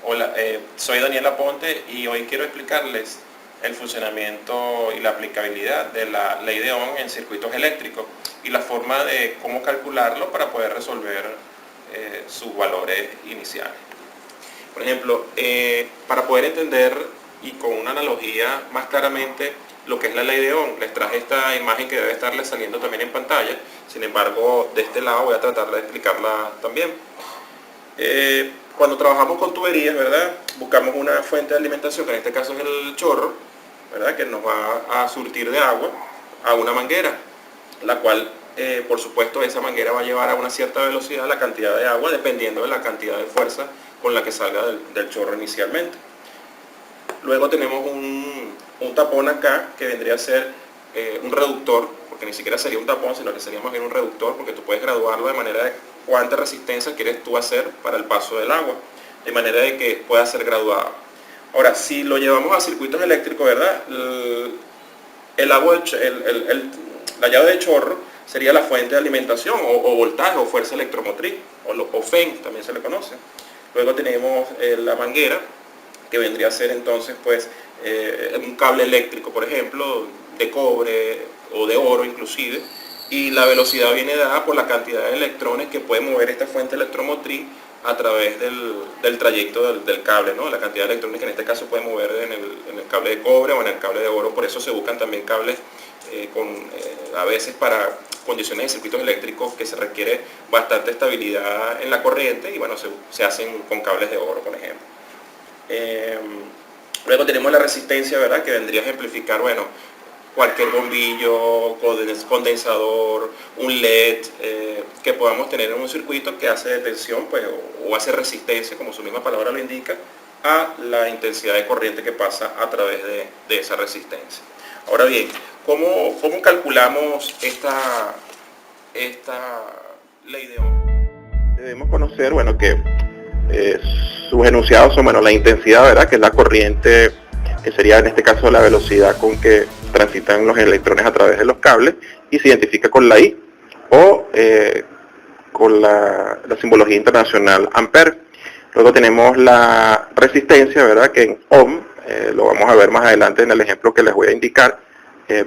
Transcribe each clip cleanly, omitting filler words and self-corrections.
Hola, soy Daniel Aponte y hoy quiero explicarles el funcionamiento y la aplicabilidad de la ley de Ohm en circuitos eléctricos y la forma de cómo calcularlo para poder resolver sus valores iniciales. Por ejemplo, para poder entender y con una analogía más claramente lo que es la ley de Ohm, les traje esta imagen que debe estarles saliendo también en pantalla. Sin embargo, de este lado voy a tratar de explicarla también. Cuando trabajamos con tuberías, ¿verdad? Buscamos una fuente de alimentación, que en este caso es el chorro, ¿verdad? Que nos va a surtir de agua a una manguera, la cual, por supuesto, esa manguera va a llevar a una cierta velocidad la cantidad de agua, dependiendo de la cantidad de fuerza con la que salga del chorro inicialmente. Luego tenemos un tapón acá, que vendría a ser un reductor, porque ni siquiera sería un tapón, sino que sería más bien un reductor, porque tú puedes graduarlo de manera de cuánta resistencia quieres tú hacer para el paso del agua, de manera de que pueda ser graduado. Ahora, si lo llevamos a circuitos eléctricos, ¿verdad? La llave de chorro sería la fuente de alimentación o voltaje o fuerza electromotriz, o FEN también se le conoce. Luego tenemos la manguera, que vendría a ser entonces pues un cable eléctrico, por ejemplo, de cobre o de oro inclusive, y la velocidad viene dada por la cantidad de electrones que puede mover esta fuente electromotriz a través del trayecto del cable, ¿no? La cantidad de electrones que en este caso puede mover en el cable de cobre o en el cable de oro. Por eso se buscan también cables a veces para condiciones de circuitos eléctricos que se requiere bastante estabilidad en la corriente, y bueno, se hacen con cables de oro, por ejemplo. Luego tenemos la resistencia, ¿verdad? Que vendría a ejemplificar, bueno, cualquier bombillo, condensador, un LED que podamos tener en un circuito que hace detención, pues, o hace resistencia, como su misma palabra lo indica, a la intensidad de corriente que pasa a través de esa resistencia. Ahora bien, ¿cómo calculamos esta ley de Ohm? Debemos conocer, bueno, que sus enunciados son, bueno, la intensidad, ¿verdad? Que es la corriente, que sería en este caso la velocidad con que transitan los electrones a través de los cables, y se identifica con la I o con la simbología internacional ampere. Luego tenemos la resistencia, ¿verdad? Que en ohm, lo vamos a ver más adelante en el ejemplo que les voy a indicar.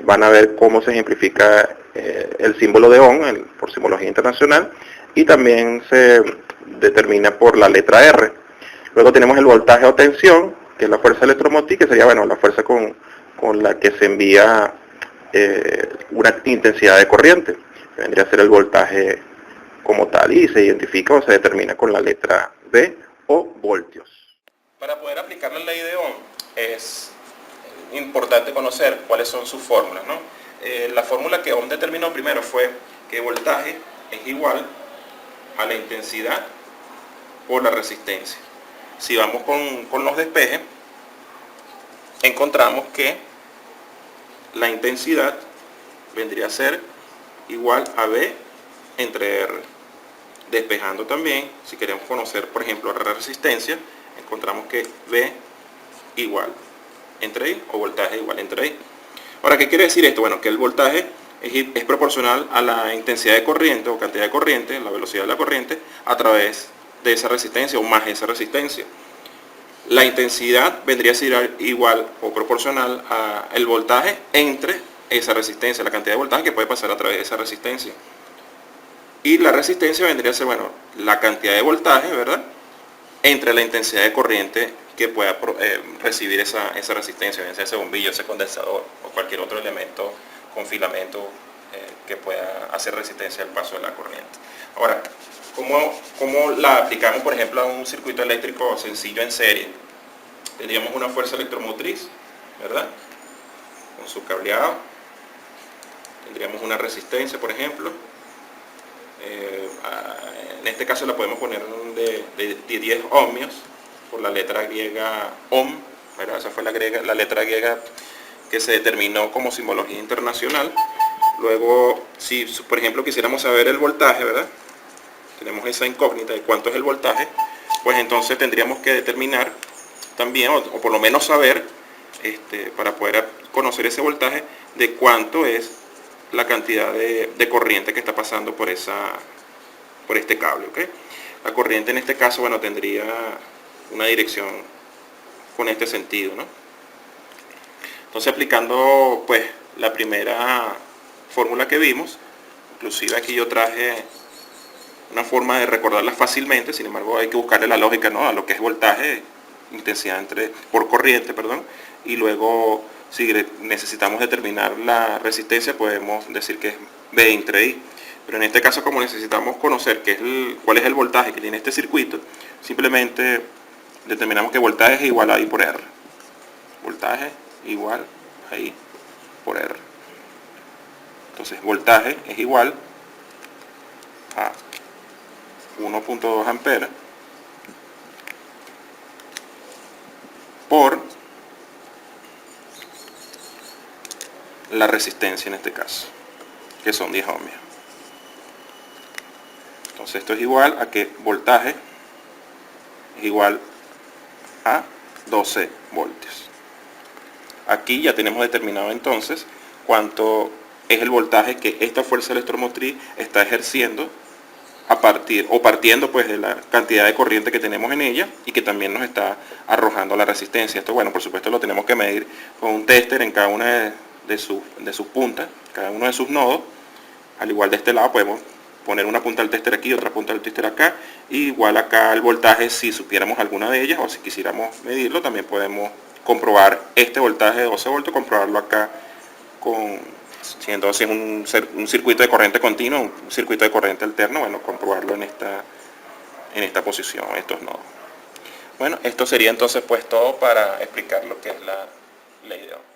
Van a ver cómo se ejemplifica el símbolo de ohm por simbología internacional, y también se determina por la letra R. Luego tenemos el voltaje o tensión, que es la fuerza electromotriz, que sería, bueno, la fuerza con la que se envía una intensidad de corriente, que vendría a ser el voltaje como tal, y se identifica o se determina con la letra V o voltios. Para poder aplicar la ley de Ohm es importante conocer cuáles son sus fórmulas, ¿no? La fórmula que Ohm determinó primero fue que voltaje es igual a la intensidad por la resistencia. Si vamos con los despejes, encontramos que la intensidad vendría a ser igual a V entre R. Despejando también, si queremos conocer, por ejemplo, la resistencia, encontramos que V igual entre I o voltaje igual entre I. Ahora, ¿qué quiere decir esto? Bueno, que el voltaje es proporcional a la intensidad de corriente o cantidad de corriente, la velocidad de la corriente, a través de esa resistencia o más esa resistencia. La intensidad vendría a ser igual o proporcional al voltaje entre esa resistencia, la cantidad de voltaje que puede pasar a través de esa resistencia. Y la resistencia vendría a ser, bueno, la cantidad de voltaje, ¿verdad?, entre la intensidad de corriente que pueda recibir esa resistencia, bien sea ese bombillo, ese condensador o cualquier otro elemento con filamento que pueda hacer resistencia al paso de la corriente. Ahora, ¿cómo la aplicamos, por ejemplo, a un circuito eléctrico sencillo en serie? Tendríamos una fuerza electromotriz, ¿verdad?, con su cableado. Tendríamos una resistencia, por ejemplo. En este caso la podemos poner de 10 ohmios por la letra griega ohm, ¿verdad? Esa fue la letra griega que se determinó como simbología internacional. Luego, si por ejemplo quisiéramos saber el voltaje, ¿verdad?, tenemos esa incógnita de cuánto es el voltaje, pues entonces tendríamos que determinar también, o por lo menos saber, para poder conocer ese voltaje, de cuánto es la cantidad de corriente que está pasando por este cable, ¿ok? La corriente en este caso, bueno, tendría una dirección con este sentido, ¿no? Entonces, aplicando pues la primera fórmula que vimos, inclusive aquí yo traje una forma de recordarla fácilmente, sin embargo hay que buscarle la lógica, ¿no?, a lo que es voltaje, intensidad por corriente, perdón, y luego si necesitamos determinar la resistencia podemos decir que es B entre I. Pero en este caso, como necesitamos conocer cuál es el voltaje que tiene este circuito, simplemente determinamos que voltaje es igual a I por R. Voltaje igual a I por R. Entonces voltaje es igual a 1.2 amperes por la resistencia en este caso, que son 10 ohmios. Entonces esto es igual a que voltaje es igual a 12 voltios. Aquí ya tenemos determinado entonces cuánto es el voltaje que esta fuerza electromotriz está ejerciendo partiendo pues de la cantidad de corriente que tenemos en ella y que también nos está arrojando la resistencia. Esto, bueno, por supuesto lo tenemos que medir con un tester en cada una de sus puntas, cada uno de sus nodos. Al igual de este lado podemos poner una punta del tester aquí, otra punta del tester acá, y igual acá el voltaje, si supiéramos alguna de ellas o si quisiéramos medirlo, también podemos comprobar este voltaje de 12 voltios, comprobarlo acá siendo así un circuito de corriente continua, un circuito de corriente alterno, bueno, comprobarlo en esta posición, estos nodos. Bueno, esto sería entonces pues todo para explicar lo que es la ley de Ohm.